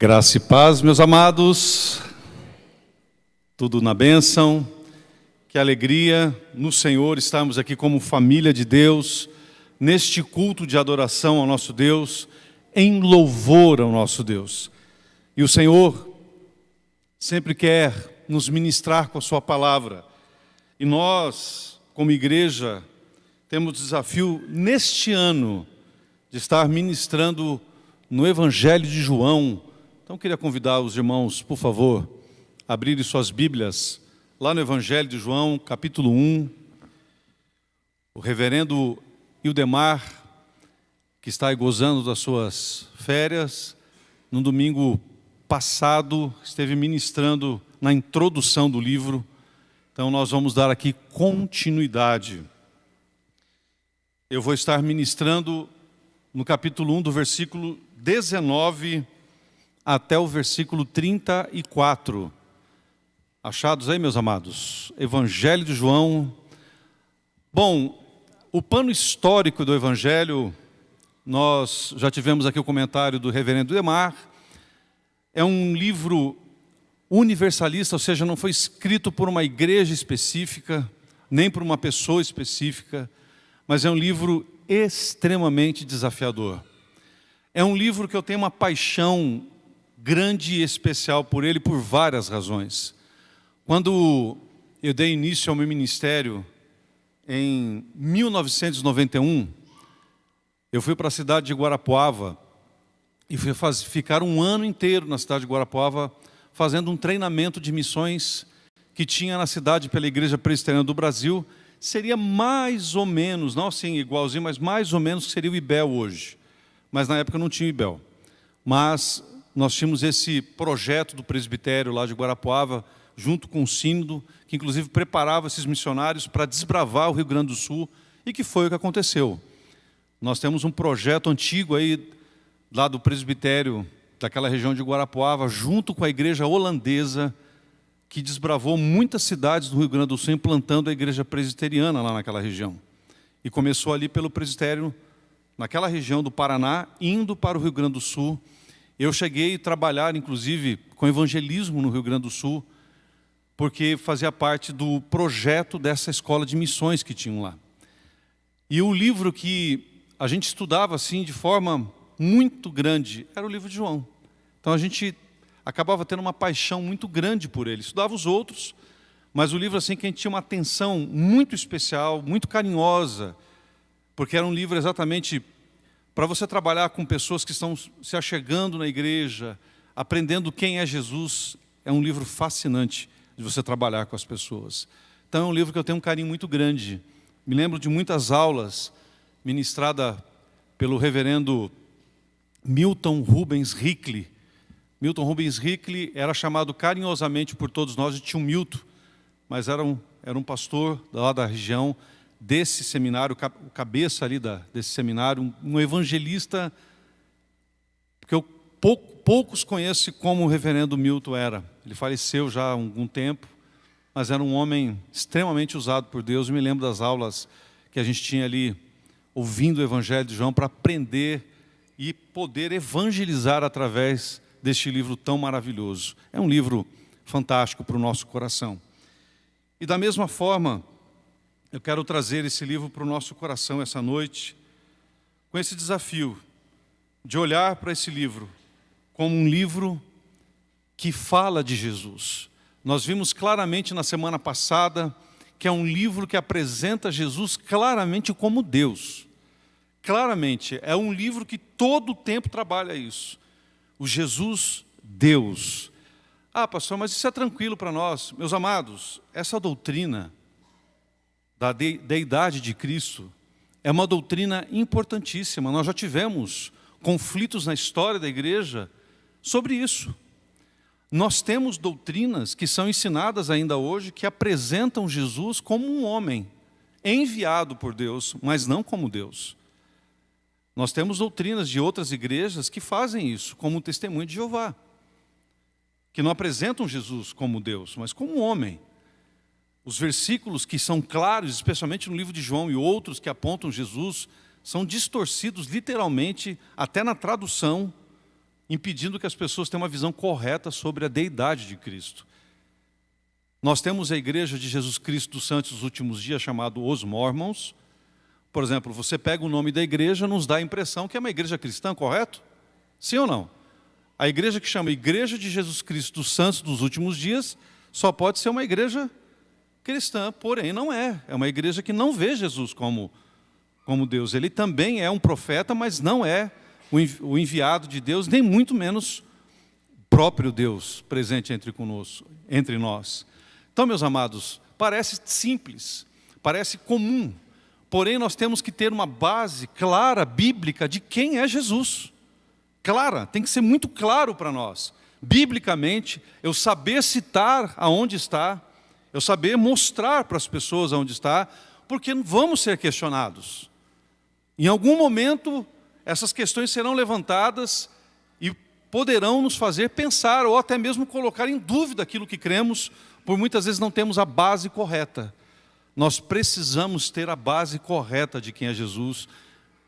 Graça e paz, meus amados, tudo na bênção, que alegria no Senhor estarmos aqui como família de Deus, neste culto de adoração ao nosso Deus, em louvor ao nosso Deus. E o Senhor sempre quer nos ministrar com a sua palavra, e nós, como igreja, temos o desafio neste ano de estar ministrando no Evangelho de João. Então, queria convidar os irmãos, por favor, a abrirem suas Bíblias, lá no Evangelho de João, capítulo 1. O reverendo Ildemar, que está aí gozando das suas férias, no domingo passado, esteve ministrando na introdução do livro. Então, nós vamos dar aqui continuidade. Eu vou estar ministrando no capítulo 1, do versículo 19 até o versículo 34. Achados aí, meus amados? Evangelho de João. Bom, o pano histórico do Evangelho, nós já tivemos aqui o comentário do reverendo Ildemar. É um livro universalista, ou seja, não foi escrito por uma igreja específica, nem por uma pessoa específica, mas é um livro extremamente desafiador. É um livro que eu tenho uma paixão grande e especial por ele, por várias razões. Quando eu dei início ao meu ministério, em 1991, eu fui para a cidade de Guarapuava e fui ficar um ano inteiro na cidade de Guarapuava, fazendo um treinamento de missões que tinha na cidade pela Igreja Presbiteriana do Brasil. Seria mais ou menos, não assim igualzinho, mas mais ou menos seria o IBEL hoje. Mas na época não tinha o IBEL. Mas nós tínhamos esse projeto do presbitério lá de Guarapuava, junto com o sínodo, que inclusive preparava esses missionários para desbravar o Rio Grande do Sul, e que foi o que aconteceu. Nós temos um projeto antigo aí, lá do presbitério daquela região de Guarapuava, junto com a igreja holandesa, que desbravou muitas cidades do Rio Grande do Sul, implantando a igreja presbiteriana lá naquela região. E começou ali pelo presbitério, naquela região do Paraná, indo para o Rio Grande do Sul. Eu cheguei a trabalhar, inclusive, com evangelismo no Rio Grande do Sul, porque fazia parte do projeto dessa escola de missões que tinham lá. E o livro que a gente estudava assim de forma muito grande era o livro de João. Então a gente acabava tendo uma paixão muito grande por ele. Estudava os outros, mas o livro assim que a gente tinha uma atenção muito especial, muito carinhosa, porque era um livro exatamente para você trabalhar com pessoas que estão se achegando na igreja, aprendendo quem é Jesus. É um livro fascinante de você trabalhar com as pessoas. Então é um livro que eu tenho um carinho muito grande. Me lembro de muitas aulas ministradas pelo reverendo Milton Rubens Hickley. Milton Rubens Hickley era chamado carinhosamente por todos nós de tio Milton, mas era um pastor lá da região, desse seminário, o cabeça ali desse seminário, um evangelista que eu poucos conhecem como o reverendo Milton era. Ele faleceu já há algum tempo, mas era um homem extremamente usado por Deus. Eu me lembro das aulas que a gente tinha ali, ouvindo o Evangelho de João, para aprender e poder evangelizar através deste livro tão maravilhoso. É um livro fantástico para o nosso coração. E da mesma forma, eu quero trazer esse livro para o nosso coração essa noite, com esse desafio de olhar para esse livro como um livro que fala de Jesus. Nós vimos claramente na semana passada que é um livro que apresenta Jesus claramente como Deus. Claramente, é um livro que todo o tempo trabalha isso. O Jesus Deus. Ah, pastor, mas isso é tranquilo para nós. Meus amados, essa doutrina da deidade de Cristo é uma doutrina importantíssima. Nós já tivemos conflitos na história da igreja sobre isso. Nós temos doutrinas que são ensinadas ainda hoje que apresentam Jesus como um homem enviado por Deus, mas não como Deus. Nós temos doutrinas de outras igrejas que fazem isso, como o Testemunho de Jeová, que não apresentam Jesus como Deus, mas como um homem. Os versículos que são claros, especialmente no livro de João e outros que apontam Jesus, são distorcidos literalmente, até na tradução, impedindo que as pessoas tenham uma visão correta sobre a deidade de Cristo. Nós temos a Igreja de Jesus Cristo dos Santos dos Últimos Dias, chamado Os Mormons. Por exemplo, você pega o nome da igreja, nos dá a impressão que é uma igreja cristã, correto? Sim ou não? A igreja que chama Igreja de Jesus Cristo dos Santos dos Últimos Dias só pode ser uma igreja cristã, porém não é. É uma igreja que não vê Jesus como Deus. Ele também é um profeta, mas não é o enviado de Deus, nem muito menos o próprio Deus presente entre nós. Então, meus amados, parece simples, parece comum, porém nós temos que ter uma base clara, bíblica, de quem é Jesus. Clara, tem que ser muito claro para nós. Biblicamente, eu saber citar aonde está, eu saber mostrar para as pessoas aonde está, porque vamos ser questionados. Em algum momento, essas questões serão levantadas e poderão nos fazer pensar, ou até mesmo colocar em dúvida aquilo que cremos, por muitas vezes não temos a base correta. Nós precisamos ter a base correta de quem é Jesus,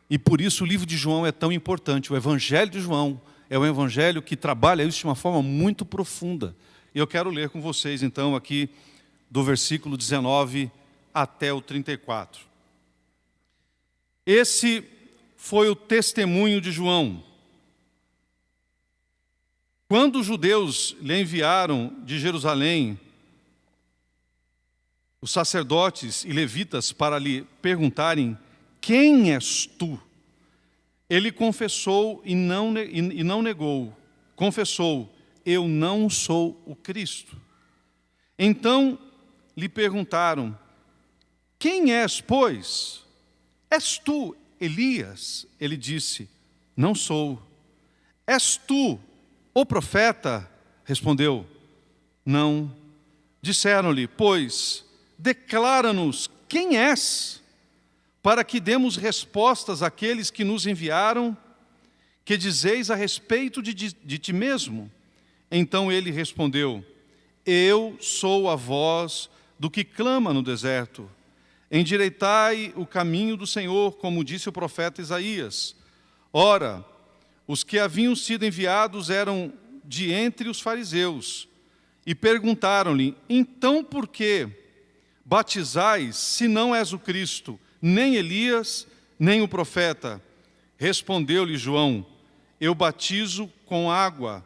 e por isso o livro de João é tão importante. O Evangelho de João é um evangelho que trabalha isso de uma forma muito profunda. E eu quero ler com vocês então aqui do versículo 19 até o 34. Esse foi o testemunho de João. Quando os judeus lhe enviaram de Jerusalém os sacerdotes e levitas para lhe perguntarem: quem és tu? Ele confessou e não negou. Confessou: eu não sou o Cristo. Então lhe perguntaram: quem és, pois? És tu Elias? Ele disse: não sou. És tu o profeta? Respondeu: não. Disseram-lhe: pois, declara-nos quem és, para que demos respostas àqueles que nos enviaram. Que dizeis a respeito de ti mesmo? Então ele respondeu: eu sou a voz do que clama no deserto. Endireitai o caminho do Senhor, como disse o profeta Isaías. Ora, os que haviam sido enviados eram de entre os fariseus, e perguntaram-lhe: então por que batizais, se não és o Cristo, nem Elias, nem o profeta? Respondeu-lhe João: eu batizo com água,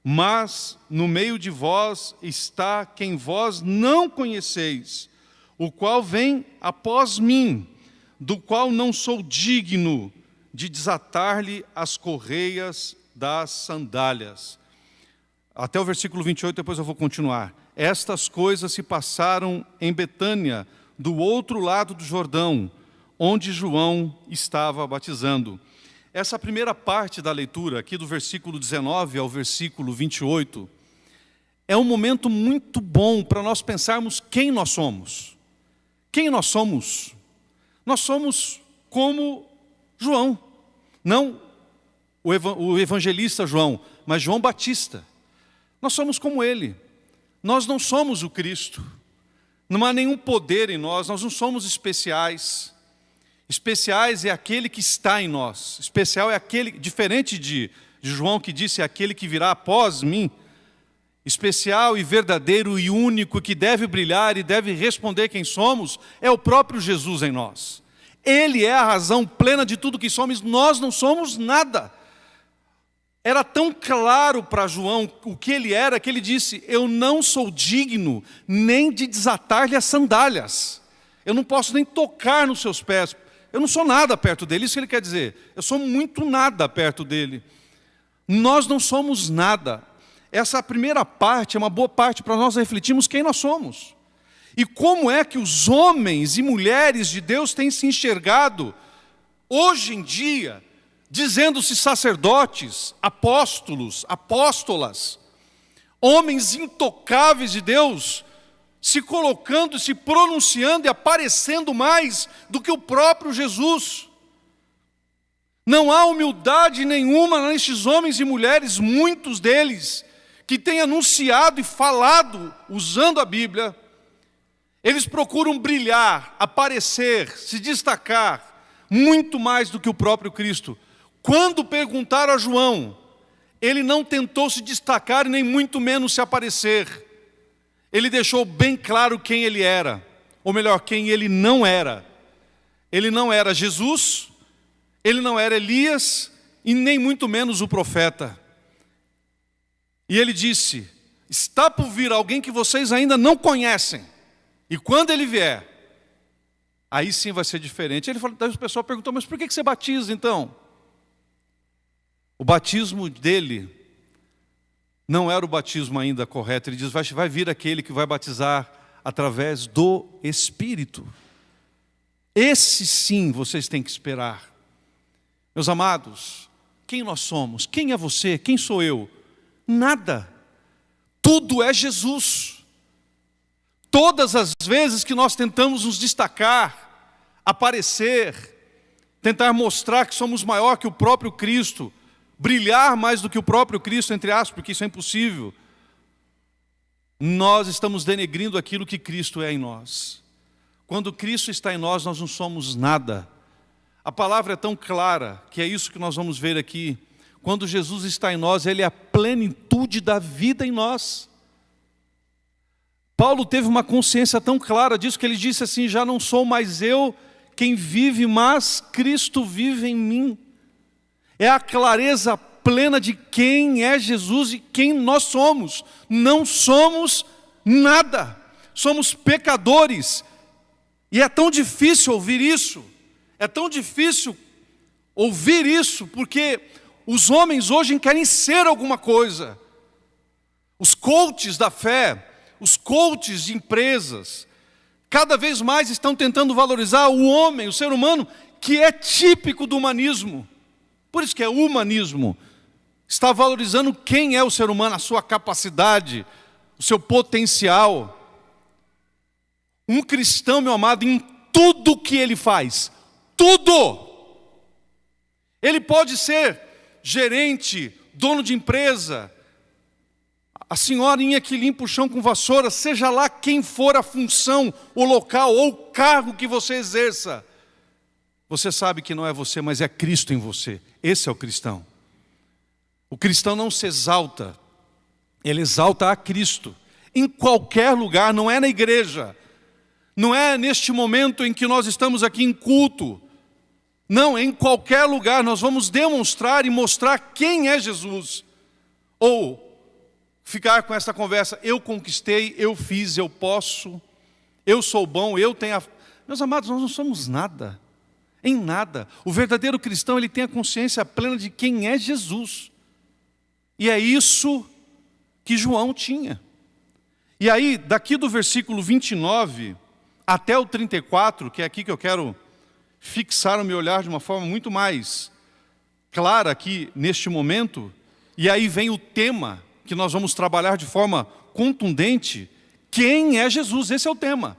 mas no meio de vós está quem vós não conheceis, o qual vem após mim, do qual não sou digno de desatar-lhe as correias das sandálias. Até o versículo 28, depois eu vou continuar. Estas coisas se passaram em Betânia, do outro lado do Jordão, onde João estava batizando. Essa primeira parte da leitura, aqui do versículo 19 ao versículo 28, é um momento muito bom para nós pensarmos quem nós somos. Quem nós somos? Nós somos como João. Não o evangelista João, mas João Batista. Nós somos como ele. Nós não somos o Cristo. Não há nenhum poder em nós, nós não somos especiais. Especiais é aquele que está em nós. Especial é aquele, diferente de João que disse, é aquele que virá após mim. Especial e verdadeiro e único, que deve brilhar e deve responder quem somos, é o próprio Jesus em nós. Ele é a razão plena de tudo que somos, nós não somos nada. Era tão claro para João o que ele era, que ele disse: eu não sou digno nem de desatar-lhe as sandálias. Eu não posso nem tocar nos seus pés. Eu não sou nada perto dele, isso que ele quer dizer. Eu sou muito nada perto dele. Nós não somos nada. Essa primeira parte é uma boa parte para nós refletirmos quem nós somos. E como é que os homens e mulheres de Deus têm se enxergado, hoje em dia, dizendo-se sacerdotes, apóstolos, apóstolas, homens intocáveis de Deus, se colocando, se pronunciando e aparecendo mais do que o próprio Jesus. Não há humildade nenhuma nestes homens e mulheres, muitos deles, que têm anunciado e falado, usando a Bíblia. Eles procuram brilhar, aparecer, se destacar, muito mais do que o próprio Cristo. Quando perguntaram a João: Ele não tentou se destacar, nem muito menos se aparecer. Ele deixou bem claro quem ele era, ou melhor, quem ele não era. Ele não era Jesus, ele não era Elias, e nem muito menos o profeta. E ele disse: está por vir alguém que vocês ainda não conhecem, e quando ele vier, aí sim vai ser diferente. Ele falou, daí o pessoal perguntou, mas por que você batiza então? O batismo dele não era o batismo ainda correto. Ele diz, vai vir aquele que vai batizar através do Espírito. Esse sim vocês têm que esperar. Meus amados, quem nós somos? Quem é você? Quem sou eu? Nada. Tudo é Jesus. Todas as vezes que nós tentamos nos destacar, aparecer, tentar mostrar que somos maior que o próprio Cristo, brilhar mais do que o próprio Cristo, entre aspas, porque isso é impossível, nós estamos denegrindo aquilo que Cristo é em nós. Quando Cristo está em nós, nós não somos nada. A palavra é tão clara, que é isso que nós vamos ver aqui. Quando Jesus está em nós, Ele é a plenitude da vida em nós. Paulo teve uma consciência tão clara disso, que ele disse assim, já não sou mais eu quem vive, mas Cristo vive em mim. É a clareza plena de quem é Jesus e quem nós somos. Não somos nada, somos pecadores. E é tão difícil ouvir isso, é tão difícil ouvir isso, porque os homens hoje querem ser alguma coisa. Os coaches da fé, os coaches de empresas, cada vez mais estão tentando valorizar o homem, o ser humano, que é típico do humanismo. Por isso que é humanismo. Está valorizando quem é o ser humano, a sua capacidade, o seu potencial. Um cristão, meu amado, em tudo que ele faz, tudo. Ele pode ser gerente, dono de empresa, a senhorinha que limpa o chão com vassoura, seja lá quem for a função, o local ou o cargo que você exerça. Você sabe que não é você, mas é Cristo em você. Esse é o cristão. O cristão não se exalta, ele exalta a Cristo. Em qualquer lugar, não é na igreja. Não é neste momento em que nós estamos aqui em culto. Não, em qualquer lugar nós vamos demonstrar e mostrar quem é Jesus. Ou ficar com essa conversa, eu conquistei, eu fiz, eu posso, eu sou bom, eu tenho a... Meus amados, nós não somos nada, em nada. O verdadeiro cristão, ele tem a consciência plena de quem é Jesus. E é isso que João tinha. E aí, daqui do versículo 29 até o 34, que é aqui que eu quero fixar o meu olhar de uma forma muito mais clara aqui neste momento, e aí vem o tema que nós vamos trabalhar de forma contundente. Quem é Jesus? Esse é o tema.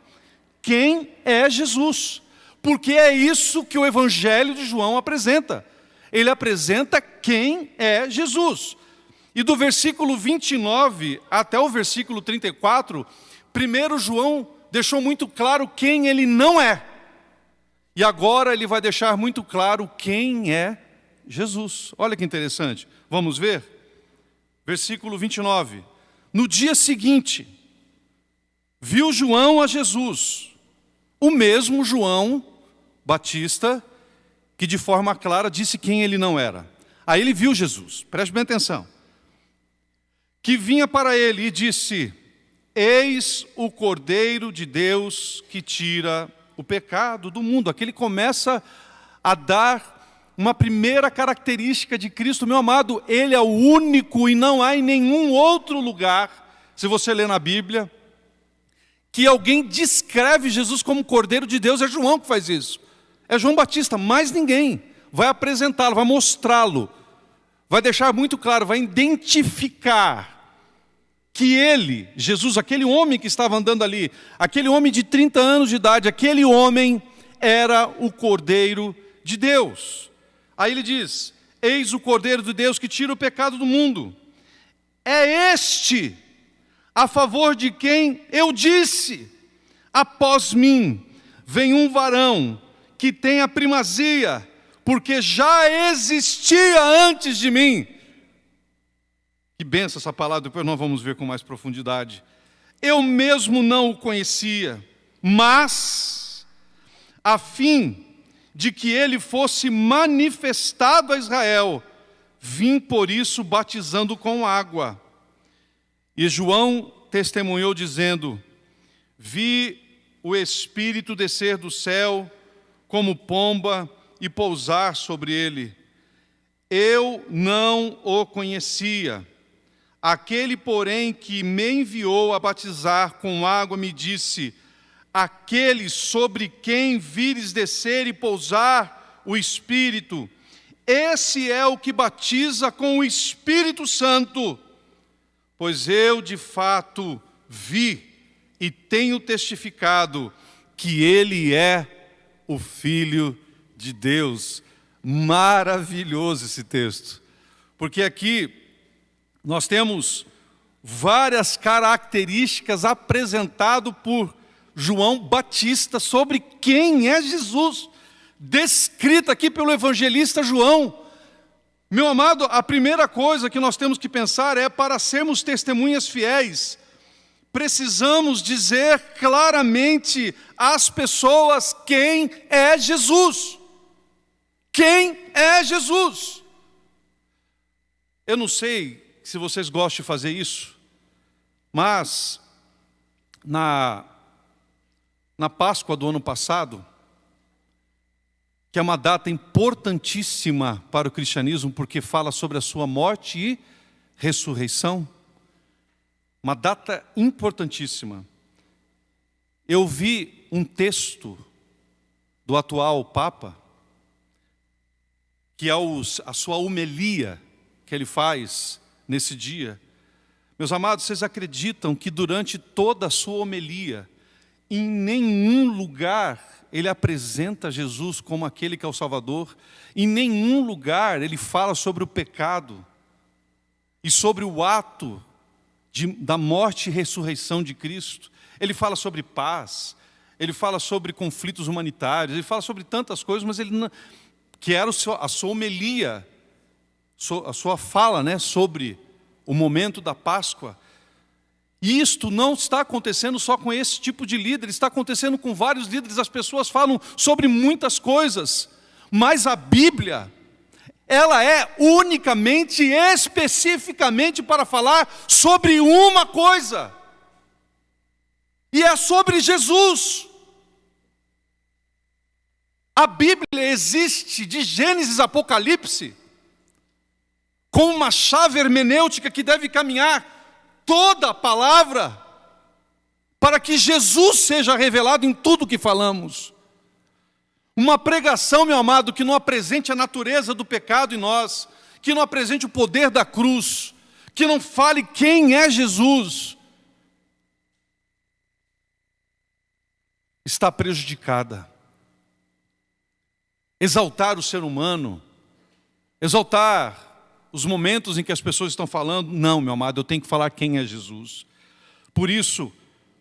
Quem é Jesus? Porque é isso que o Evangelho de João apresenta. Ele apresenta quem é Jesus. E do versículo 29 até o versículo 34, primeiro João deixou muito claro quem ele não é. E agora ele vai deixar muito claro quem é Jesus. Olha que interessante. Vamos ver? Versículo 29. No dia seguinte, viu João a Jesus, o mesmo João Batista, que de forma clara disse quem ele não era. Aí ele viu Jesus, preste bem atenção, que vinha para ele e disse, eis o Cordeiro de Deus que tira o pecado do mundo. Aqui ele começa a dar uma primeira característica de Cristo. Meu amado, Ele é o único e não há em nenhum outro lugar, se você ler na Bíblia, que alguém descreve Jesus como Cordeiro de Deus. É João que faz isso. É João Batista, mais ninguém. Vai apresentá-lo, vai mostrá-lo, vai deixar muito claro, vai identificar que ele, Jesus, aquele homem que estava andando ali, aquele homem de 30 anos de idade, aquele homem era o Cordeiro de Deus. Aí ele diz, eis o Cordeiro de Deus que tira o pecado do mundo. É este a favor de quem eu disse, após mim vem um varão que tem a primazia, porque já existia antes de mim. Que benção essa palavra, depois nós vamos ver com mais profundidade. Eu mesmo não o conhecia, mas a fim de que ele fosse manifestado a Israel, vim por isso batizando com água. E João testemunhou dizendo: vi o Espírito descer do céu como pomba e pousar sobre ele. Eu não o conhecia. Aquele, porém, que me enviou a batizar com água me disse: aquele sobre quem vires descer e pousar o Espírito, esse é o que batiza com o Espírito Santo. Pois eu, de fato, vi e tenho testificado que ele é o Filho de Deus. Maravilhoso esse texto, porque aqui nós temos várias características apresentadas por João Batista sobre quem é Jesus, descrita aqui pelo evangelista João. Meu amado, a primeira coisa que nós temos que pensar é: para sermos testemunhas fiéis, precisamos dizer claramente às pessoas quem é Jesus. Quem é Jesus? Eu não sei se vocês gostam de fazer isso, mas na Páscoa do ano passado, que é uma data importantíssima para o cristianismo, porque fala sobre a sua morte e ressurreição, uma data importantíssima. Eu vi um texto do atual Papa, que é a sua homilia que ele faz nesse dia. Meus amados, vocês acreditam que durante toda a sua homilia, em nenhum lugar ele apresenta Jesus como aquele que é o Salvador, em nenhum lugar ele fala sobre o pecado e sobre o ato da morte e ressurreição de Cristo. Ele fala sobre paz, ele fala sobre conflitos humanitários, ele fala sobre tantas coisas, mas ele não, que era a sua homilia, a sua fala, sobre o momento da Páscoa. E isto não está acontecendo só com esse tipo de líder, está acontecendo com vários líderes. As pessoas falam sobre muitas coisas, mas a Bíblia, ela é unicamente, especificamente para falar sobre uma coisa, e é sobre Jesus. A Bíblia existe de Gênesis a Apocalipse com uma chave hermenêutica que deve caminhar toda a palavra para que Jesus seja revelado em tudo que falamos. Uma pregação, meu amado, que não apresente a natureza do pecado em nós, que não apresente o poder da cruz, que não fale quem é Jesus, está prejudicada. Exaltar o ser humano, exaltar os momentos em que as pessoas estão falando, não, meu amado, eu tenho que falar quem é Jesus. Por isso,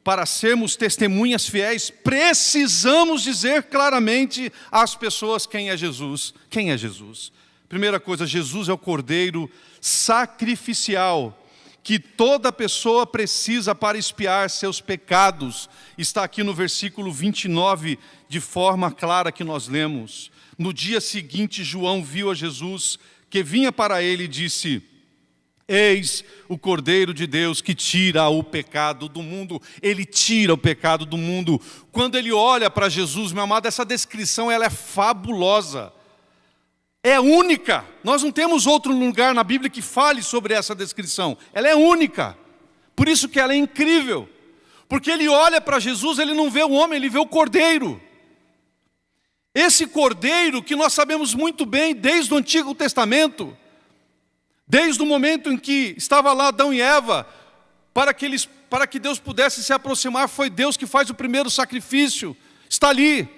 para sermos testemunhas fiéis, precisamos dizer claramente às pessoas quem é Jesus. Quem é Jesus? Primeira coisa, Jesus é o Cordeiro sacrificial que toda pessoa precisa para expiar seus pecados. Está aqui no versículo 29, de forma clara que nós lemos. No dia seguinte, João viu a Jesus que vinha para ele e disse: eis o Cordeiro de Deus que tira o pecado do mundo. Ele tira o pecado do mundo. Quando ele olha para Jesus, meu amado, essa descrição ela é fabulosa. É única. Nós não temos outro lugar na Bíblia que fale sobre essa descrição. Ela é única. Por isso que ela é incrível. Porque ele olha para Jesus, ele não vê o homem, ele vê o Cordeiro. Esse Cordeiro que nós sabemos muito bem desde o Antigo Testamento, desde o momento em que estava lá Adão e Eva, para que Deus pudesse se aproximar, foi Deus que faz o primeiro sacrifício. Está ali.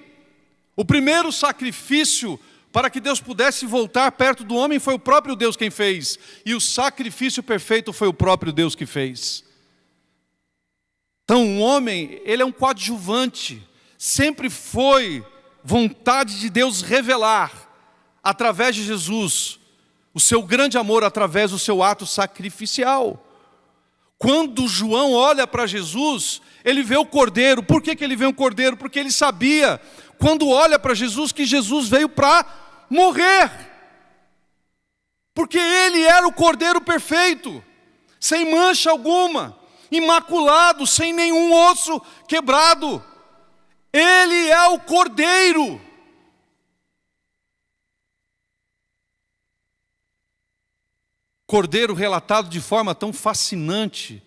O primeiro sacrifício para que Deus pudesse voltar perto do homem foi o próprio Deus quem fez. E o sacrifício perfeito foi o próprio Deus que fez. Então o homem, ele é um coadjuvante. Sempre foi vontade de Deus revelar, através de Jesus, o seu grande amor através do seu ato sacrificial. Quando João olha para Jesus, ele vê o Cordeiro. Por que ele vê o Cordeiro? Porque ele sabia, quando olha para Jesus, que Jesus veio para morrer. Porque ele era o Cordeiro perfeito, sem mancha alguma, imaculado, sem nenhum osso quebrado. Ele é o Cordeiro. Cordeiro relatado de forma tão fascinante,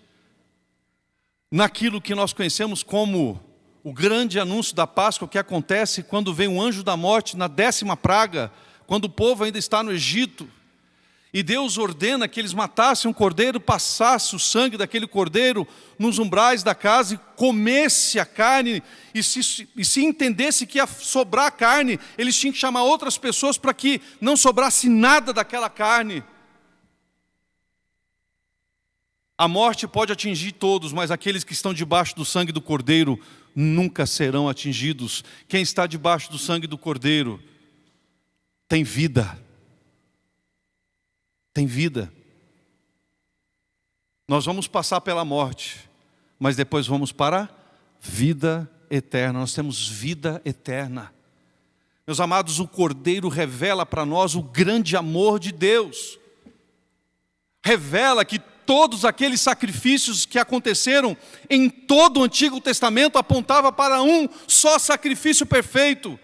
naquilo que nós conhecemos como o grande anúncio da Páscoa, que acontece quando vem um anjo da morte na 10ª praga, quando o povo ainda está no Egito, e Deus ordena que eles matassem um cordeiro, passasse o sangue daquele cordeiro nos umbrais da casa e comesse a carne, e se entendesse que ia sobrar carne, eles tinham que chamar outras pessoas para que não sobrasse nada daquela carne. A morte pode atingir todos, mas aqueles que estão debaixo do sangue do Cordeiro nunca serão atingidos. Quem está debaixo do sangue do Cordeiro tem vida. Tem vida. Nós vamos passar pela morte, mas depois vamos para a vida eterna. Nós temos vida eterna. Meus amados, o Cordeiro revela para nós o grande amor de Deus. Revela que todos aqueles sacrifícios que aconteceram em todo o Antigo Testamento apontavam para um só sacrifício perfeito.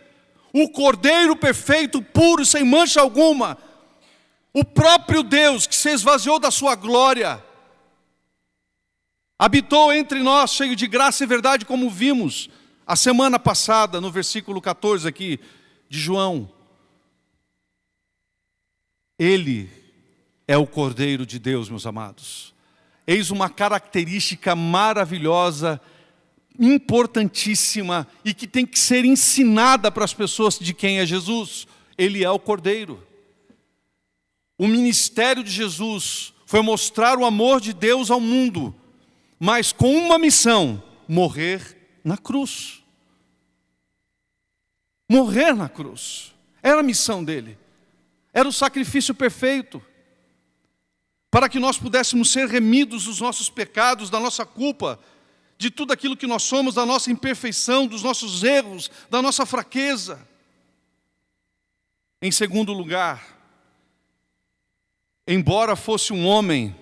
O Cordeiro perfeito, puro, sem mancha alguma. O próprio Deus que se esvaziou da sua glória, habitou entre nós, cheio de graça e verdade, como vimos a semana passada, no versículo 14 aqui de João. Ele é o Cordeiro de Deus, meus amados. Eis uma característica maravilhosa, importantíssima, e que tem que ser ensinada para as pessoas de quem é Jesus. Ele é o Cordeiro. O ministério de Jesus foi mostrar o amor de Deus ao mundo, mas com uma missão: morrer na cruz. Morrer na cruz. Era a missão dele. Era o sacrifício perfeito. Para que nós pudéssemos ser remidos dos nossos pecados, da nossa culpa, de tudo aquilo que nós somos, da nossa imperfeição, dos nossos erros, da nossa fraqueza. Em segundo lugar, embora fosse um homem,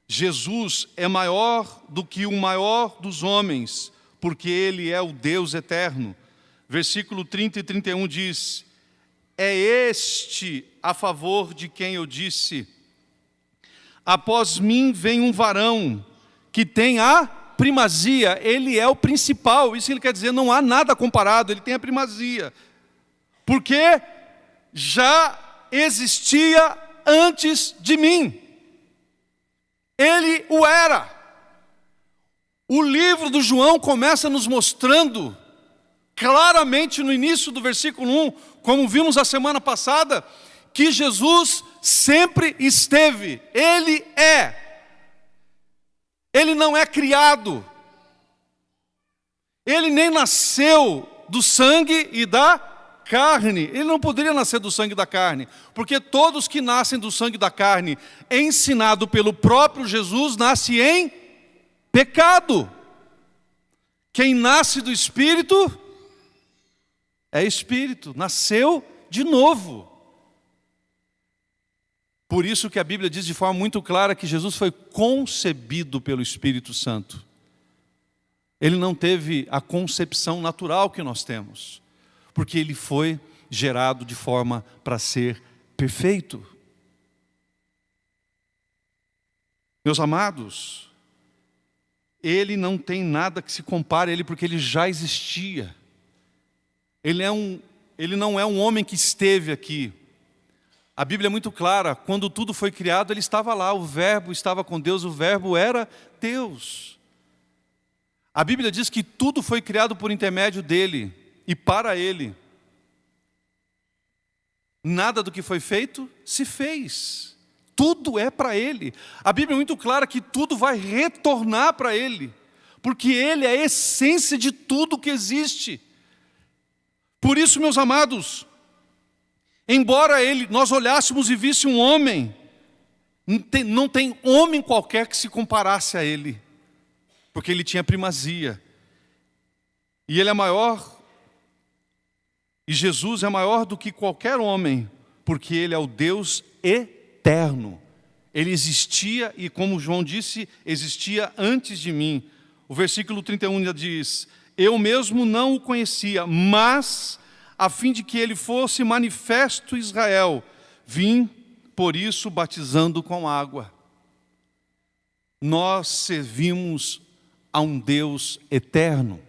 Jesus é maior do que o maior dos homens, porque Ele é o Deus eterno. Versículo 30 e 31 diz: é este a favor de quem eu disse: após mim vem um varão que tem a primazia. Ele é o principal. Isso ele quer dizer, não há nada comparado, ele tem a primazia. Porque já existia antes de mim. Ele o era. O livro do João começa nos mostrando claramente no início do versículo 1, como vimos a semana passada, que Jesus sempre esteve. Ele é. Ele não é criado. Ele nem nasceu do sangue e da carne. Ele não poderia nascer do sangue e da carne, porque todos que nascem do sangue e da carne, ensinado pelo próprio Jesus, nasce em pecado. Quem nasce do Espírito é Espírito, nasceu de novo. Por isso que a Bíblia diz de forma muito clara que Jesus foi concebido pelo Espírito Santo. Ele não teve a concepção natural que nós temos, porque ele foi gerado de forma para ser perfeito. Meus amados, ele não tem nada que se compare a ele, porque ele já existia. Ele não é um homem que esteve aqui. A Bíblia é muito clara, quando tudo foi criado, ele estava lá, o Verbo estava com Deus, o Verbo era Deus. A Bíblia diz que tudo foi criado por intermédio dele e para ele. Nada do que foi feito se fez. Tudo é para ele. A Bíblia é muito clara que tudo vai retornar para ele, porque ele é a essência de tudo que existe. Por isso, meus amados, Embora nós olhássemos e visse um homem, não tem homem qualquer que se comparasse a ele, porque ele tinha primazia. E ele é maior, e Jesus é maior do que qualquer homem, porque ele é o Deus eterno. Ele existia e, como João disse, existia antes de mim. O versículo 31 diz: eu mesmo não o conhecia, mas a fim de que ele fosse manifesto Israel, vim por isso batizando com água. Nós servimos a um Deus eterno.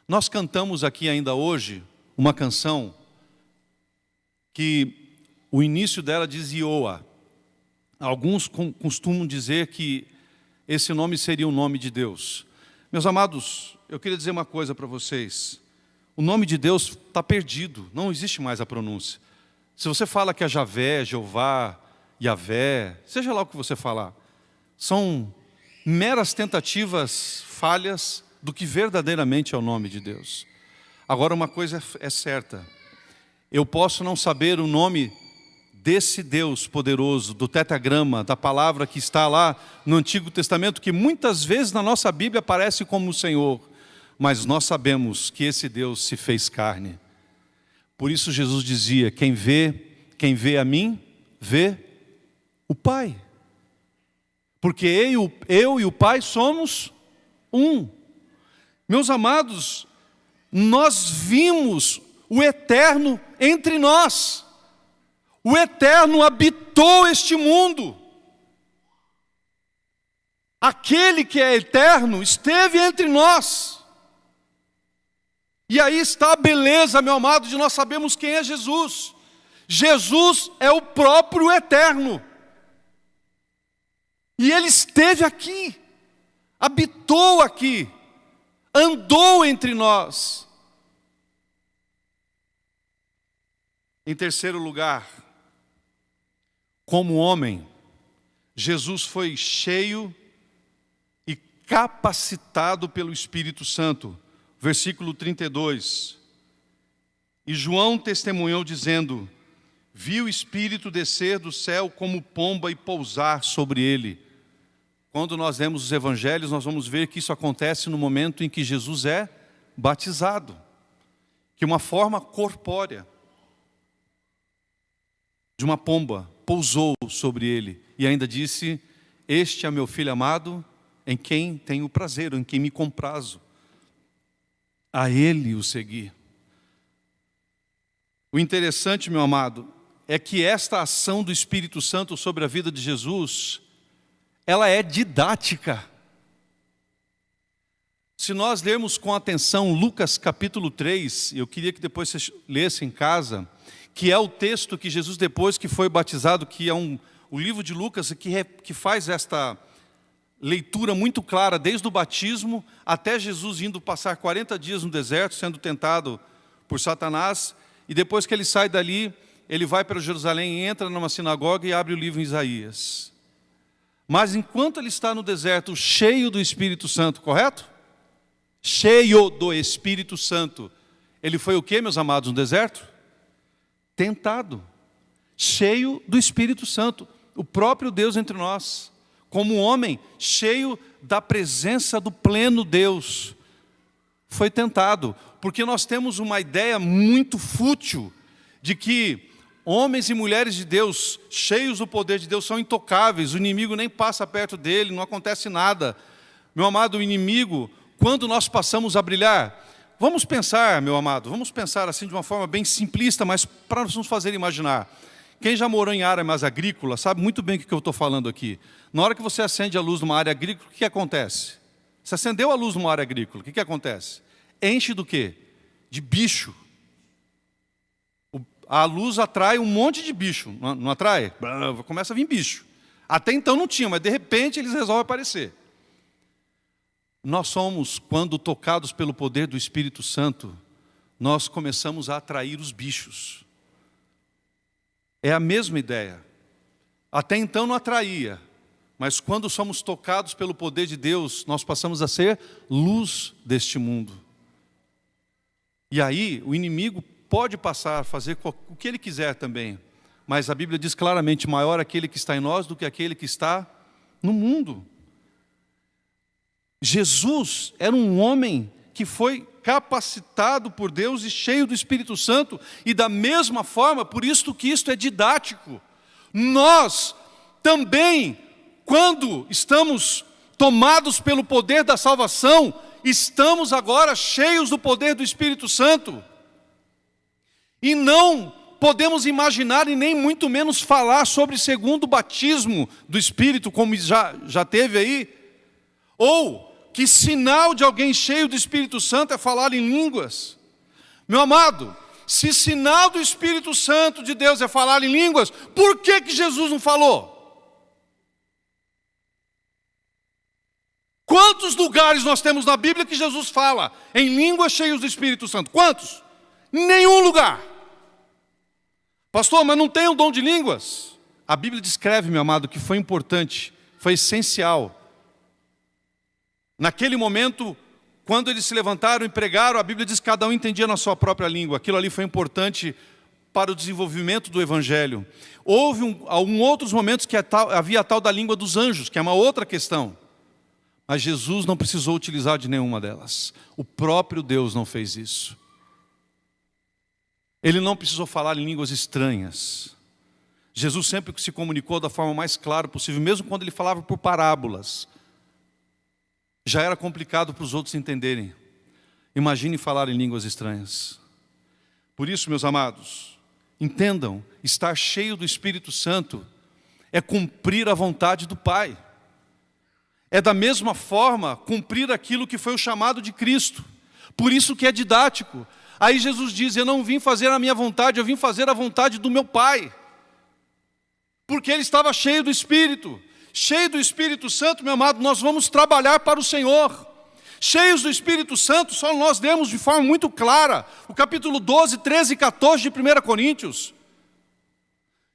Nós cantamos aqui ainda hoje uma canção que o início dela diz Ioá. Alguns costumam dizer que esse nome seria o nome de Deus. Meus amados, eu queria dizer uma coisa para vocês. O nome de Deus está perdido, não existe mais a pronúncia. Se você fala que é Javé, Jeová, Yavé, seja lá o que você falar, são meras tentativas falhas do que verdadeiramente é o nome de Deus. Agora, uma coisa é certa: eu posso não saber o nome desse Deus poderoso, do tetragrama, da palavra que está lá no Antigo Testamento, que muitas vezes na nossa Bíblia aparece como o Senhor, mas nós sabemos que esse Deus se fez carne. Por isso Jesus dizia: quem vê a mim, vê o Pai. Porque eu e o Pai somos um. Meus amados, nós vimos o Eterno entre nós. O Eterno habitou este mundo. Aquele que é eterno esteve entre nós. E aí está a beleza, meu amado, de nós sabermos quem é Jesus. Jesus é o próprio Eterno. E Ele esteve aqui, habitou aqui, andou entre nós. Em terceiro lugar, como homem, Jesus foi cheio e capacitado pelo Espírito Santo. Versículo 32. E João testemunhou dizendo: viu o Espírito descer do céu como pomba e pousar sobre ele. Quando nós lemos os evangelhos, nós vamos ver que isso acontece no momento em que Jesus é batizado, que uma forma corpórea de uma pomba pousou sobre ele e ainda disse: este é meu filho amado, em quem tenho prazer, em quem me comprazo. A ele o segui. O interessante, meu amado, é que esta ação do Espírito Santo sobre a vida de Jesus, ela é didática. Se nós lermos com atenção Lucas capítulo 3, eu queria que depois você lesse em casa, que é o texto que Jesus, depois que foi batizado, que é o livro de Lucas, que faz esta leitura muito clara, desde o batismo até Jesus indo passar 40 dias no deserto, sendo tentado por Satanás, e depois que ele sai dali, ele vai para Jerusalém, entra numa sinagoga e abre o livro em Isaías. Mas enquanto ele está no deserto, cheio do Espírito Santo, correto? Cheio do Espírito Santo, ele foi o que, meus amados, no deserto? Tentado, cheio do Espírito Santo, o próprio Deus entre nós. Como homem, cheio da presença do pleno Deus, foi tentado, porque nós temos uma ideia muito fútil de que homens e mulheres de Deus, cheios do poder de Deus, são intocáveis, o inimigo nem passa perto dele, não acontece nada. Meu amado, o inimigo, quando nós passamos a brilhar, vamos pensar, meu amado, vamos pensar assim de uma forma bem simplista, mas para nos fazer imaginar. Quem já morou em área mais agrícola sabe muito bem o que eu estou falando aqui. Na hora que você acende a luz numa área agrícola, o que acontece? Você acendeu a luz numa área agrícola, o que acontece? Enche do quê? De bicho. A luz atrai um monte de bicho, não atrai? Começa a vir bicho. Até então não tinha, mas de repente eles resolvem aparecer. Nós somos, quando tocados pelo poder do Espírito Santo, nós começamos a atrair os bichos. É a mesma ideia. Até então não atraía, mas quando somos tocados pelo poder de Deus, nós passamos a ser luz deste mundo. E aí o inimigo pode passar, fazer o que Ele quiser também. Mas a Bíblia diz claramente, maior aquele que está em nós do que aquele que está no mundo. Jesus era um homem que foi capacitado por Deus e cheio do Espírito Santo. E da mesma forma, por isso que isto é didático. Nós também, quando estamos tomados pelo poder da salvação, estamos agora cheios do poder do Espírito Santo. E não podemos imaginar e nem muito menos falar sobre segundo batismo do Espírito, como já teve aí. Ou que sinal de alguém cheio do Espírito Santo é falar em línguas. Meu amado, se sinal do Espírito Santo de Deus é falar em línguas, por que Jesus não falou? Quantos lugares nós temos na Bíblia que Jesus fala em línguas cheias do Espírito Santo? Quantos? Nenhum lugar. Pastor, mas não tem o dom de línguas? A Bíblia descreve, meu amado, que foi importante, foi essencial. Naquele momento, quando eles se levantaram e pregaram, a Bíblia diz que cada um entendia na sua própria língua. Aquilo ali foi importante para o desenvolvimento do Evangelho. Houve outros momentos que havia a tal da língua dos anjos, que é uma outra questão. Mas Jesus não precisou utilizar de nenhuma delas. O próprio Deus não fez isso. Ele não precisou falar em línguas estranhas. Jesus sempre se comunicou da forma mais clara possível, mesmo quando ele falava por parábolas. Já era complicado para os outros entenderem. Imagine falar em línguas estranhas. Por isso, meus amados, entendam, estar cheio do Espírito Santo é cumprir a vontade do Pai. É da mesma forma cumprir aquilo que foi o chamado de Cristo. Por isso que é didático. Aí Jesus diz, eu não vim fazer a minha vontade, eu vim fazer a vontade do meu Pai. Porque ele estava cheio do Espírito. Cheio do Espírito Santo, meu amado, nós vamos trabalhar para o Senhor. Cheios do Espírito Santo, só nós lemos de forma muito clara o capítulo 12, 13 e 14 de 1 Coríntios.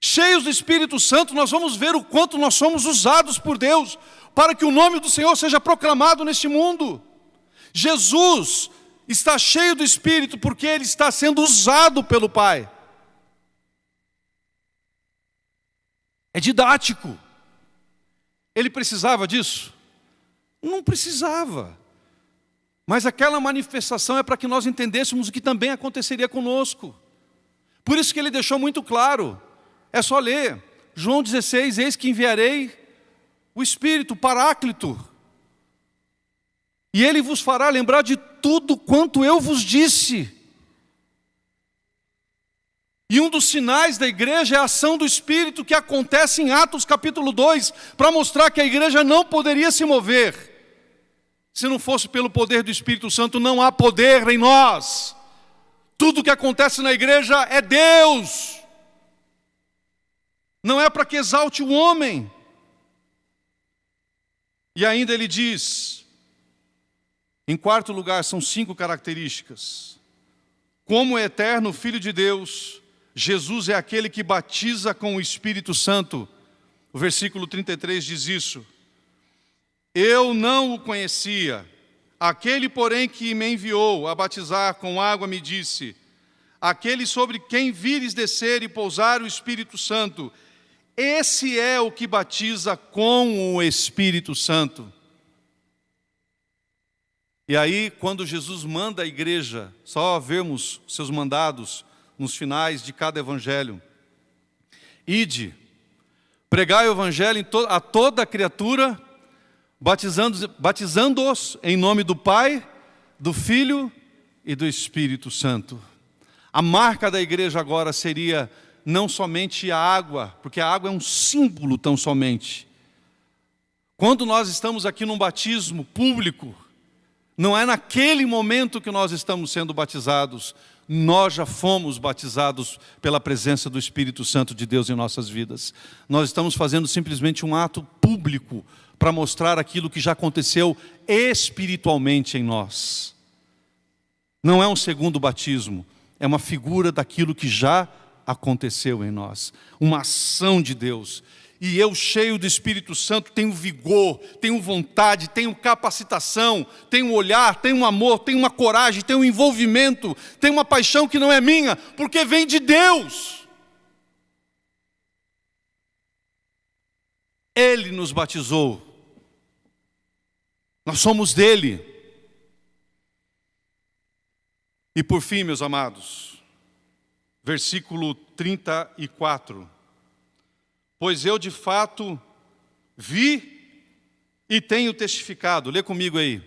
Cheios do Espírito Santo, nós vamos ver o quanto nós somos usados por Deus para que o nome do Senhor seja proclamado neste mundo. Jesus está cheio do Espírito porque Ele está sendo usado pelo Pai. É didático. Ele precisava disso? Não precisava. Mas aquela manifestação é para que nós entendêssemos o que também aconteceria conosco. Por isso que ele deixou muito claro. É só ler. João 16, eis que enviarei o Espírito, o Paráclito. E ele vos fará lembrar de tudo quanto eu vos disse. E um dos sinais da igreja é a ação do Espírito que acontece em Atos capítulo 2, para mostrar que a igreja não poderia se mover. Se não fosse pelo poder do Espírito Santo, não há poder em nós. Tudo que acontece na igreja é Deus. Não é para que exalte o homem. E ainda ele diz, em quarto lugar, são 5 características. Como eterno Filho de Deus, Jesus é aquele que batiza com o Espírito Santo. O versículo 33 diz isso. Eu não o conhecia. Aquele, porém, que me enviou a batizar com água me disse, aquele sobre quem vires descer e pousar o Espírito Santo, esse é o que batiza com o Espírito Santo. E aí, quando Jesus manda a igreja, só vemos seus mandados nos finais de cada evangelho. Ide, pregai o evangelho a toda criatura, batizando-os em nome do Pai, do Filho e do Espírito Santo. A marca da igreja agora seria não somente a água, porque a água é um símbolo tão somente. Quando nós estamos aqui num batismo público, não é naquele momento que nós estamos sendo batizados, nós já fomos batizados pela presença do Espírito Santo de Deus em nossas vidas. Nós estamos fazendo simplesmente um ato público para mostrar aquilo que já aconteceu espiritualmente em nós. Não é um segundo batismo, é uma figura daquilo que já aconteceu em nós. Uma ação de Deus. E eu, cheio do Espírito Santo, tenho vigor, tenho vontade, tenho capacitação, tenho olhar, tenho amor, tenho uma coragem, tenho um envolvimento, tenho uma paixão que não é minha, porque vem de Deus. Ele nos batizou. Nós somos dele. E por fim, meus amados, versículo 34. Pois eu de fato vi e tenho testificado, lê comigo aí,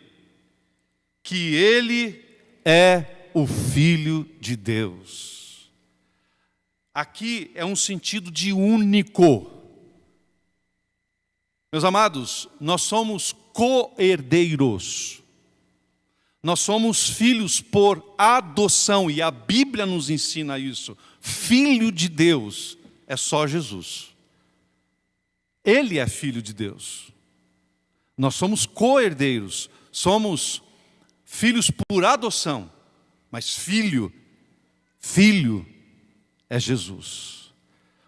que ele é o Filho de Deus. Aqui é um sentido de único. Meus amados, nós somos co-herdeiros. Nós somos filhos por adoção, e a Bíblia nos ensina isso. Filho de Deus é só Jesus. Ele é filho de Deus. Nós somos co-herdeiros, somos filhos por adoção, mas filho é Jesus.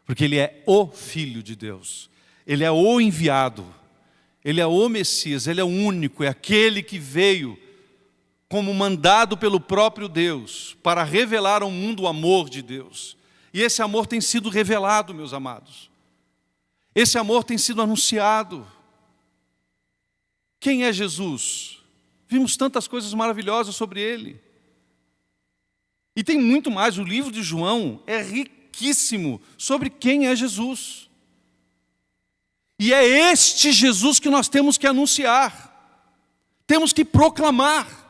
Porque ele é o Filho de Deus. Ele é o enviado. Ele é o Messias, ele é o único, é aquele que veio como mandado pelo próprio Deus para revelar ao mundo o amor de Deus. E esse amor tem sido revelado, meus amados. Esse amor tem sido anunciado. Quem é Jesus? Vimos tantas coisas maravilhosas sobre ele. E tem muito mais, o livro de João é riquíssimo sobre quem é Jesus. E é este Jesus que nós temos que anunciar, temos que proclamar.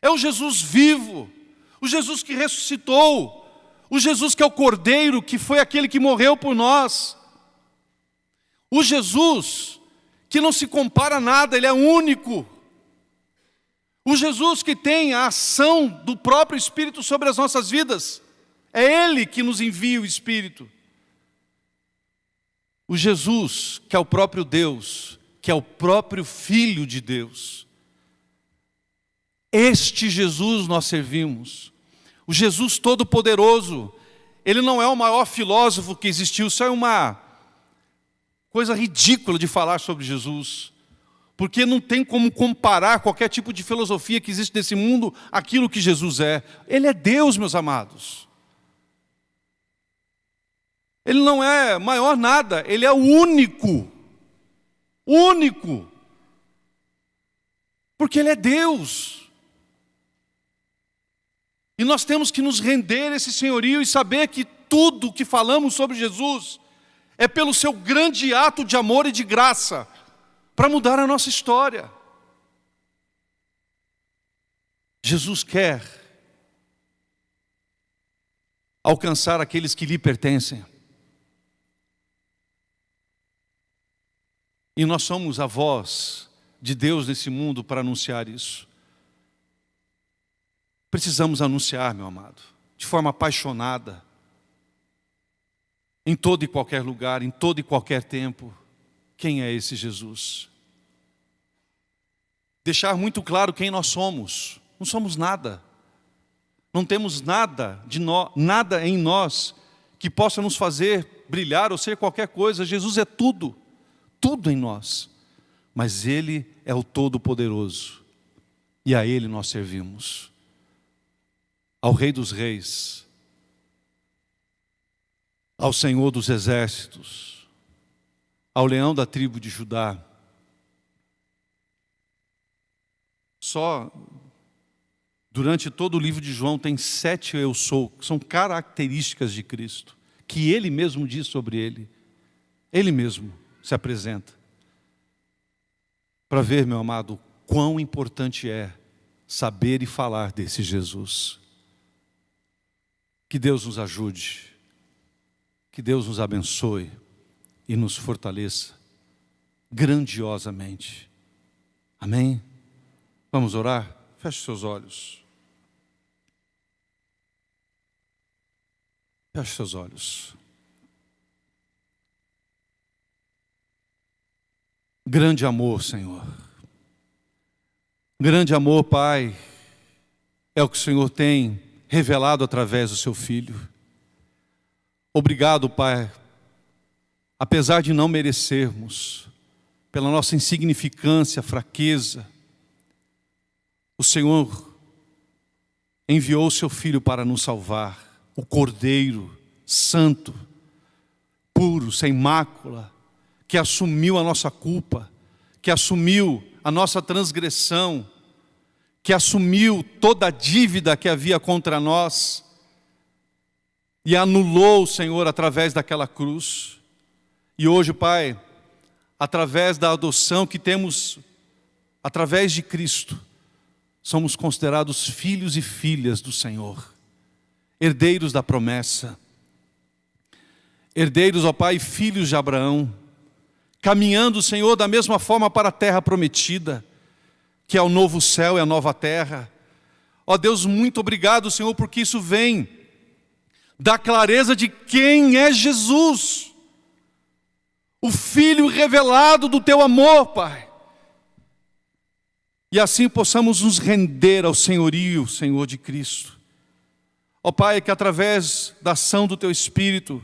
É o Jesus vivo, o Jesus que ressuscitou, o Jesus que é o Cordeiro, que foi aquele que morreu por nós. O Jesus que não se compara a nada, ele é único. O Jesus que tem a ação do próprio Espírito sobre as nossas vidas. É ele que nos envia o Espírito. O Jesus que é o próprio Deus, que é o próprio Filho de Deus. Este Jesus nós servimos. O Jesus Todo-Poderoso. Ele não é o maior filósofo que existiu, isso é uma coisa ridícula de falar sobre Jesus, porque não tem como comparar qualquer tipo de filosofia que existe nesse mundo àquilo que Jesus é. Ele é Deus, meus amados. Ele não é maior nada, ele é o único. Único. Porque ele é Deus. E nós temos que nos render a esse senhorio e saber que tudo que falamos sobre Jesus é pelo seu grande ato de amor e de graça, para mudar a nossa história. Jesus quer alcançar aqueles que lhe pertencem. E nós somos a voz de Deus nesse mundo para anunciar isso. Precisamos anunciar, meu amado, de forma apaixonada, em todo e qualquer lugar, em todo e qualquer tempo, quem é esse Jesus. Deixar muito claro quem nós somos. Não somos nada. Não temos nada nada em nós que possa nos fazer brilhar ou ser qualquer coisa. Jesus é tudo, tudo em nós. Mas ele é o Todo-Poderoso. E a ele nós servimos. Ao Rei dos Reis, ao Senhor dos Exércitos, ao Leão da tribo de Judá. Só durante todo o livro de João tem 7 eu sou, que são características de Cristo, que ele mesmo diz sobre ele. Ele mesmo se apresenta. Para ver, meu amado, quão importante é saber e falar desse Jesus. Que Deus nos ajude. Que Deus nos abençoe e nos fortaleça grandiosamente. Amém? Vamos orar? Feche seus olhos. Feche seus olhos. Grande amor, Senhor. Grande amor, Pai, é o que o Senhor tem revelado através do seu Filho. Obrigado, Pai, apesar de não merecermos, pela nossa insignificância, fraqueza, o Senhor enviou o seu Filho para nos salvar, o Cordeiro Santo, puro, sem mácula, que assumiu a nossa culpa, que assumiu a nossa transgressão, que assumiu toda a dívida que havia contra nós e anulou, Senhor, através daquela cruz. E hoje, Pai, através da adoção que temos através de Cristo, somos considerados filhos e filhas do Senhor, herdeiros da promessa, herdeiros, ó Pai, filhos de Abraão, caminhando, Senhor, da mesma forma para a terra prometida, que é o novo céu e a nova terra. Ó Deus, muito obrigado, Senhor, porque isso vem da clareza de quem é Jesus, o Filho revelado do Teu amor, Pai. E assim possamos nos render ao senhorio, Senhor, de Cristo. Ó Pai, que através da ação do Teu Espírito,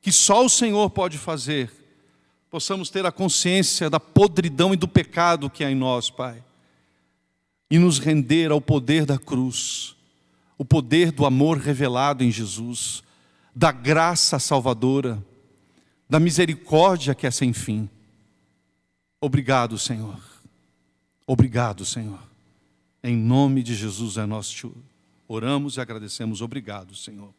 que só o Senhor pode fazer, possamos ter a consciência da podridão e do pecado que há em nós, Pai, e nos render ao poder da cruz, o poder do amor revelado em Jesus, da graça salvadora, da misericórdia que é sem fim. Obrigado, Senhor. Obrigado, Senhor. Em nome de Jesus nós te oramos e agradecemos. Obrigado, Senhor.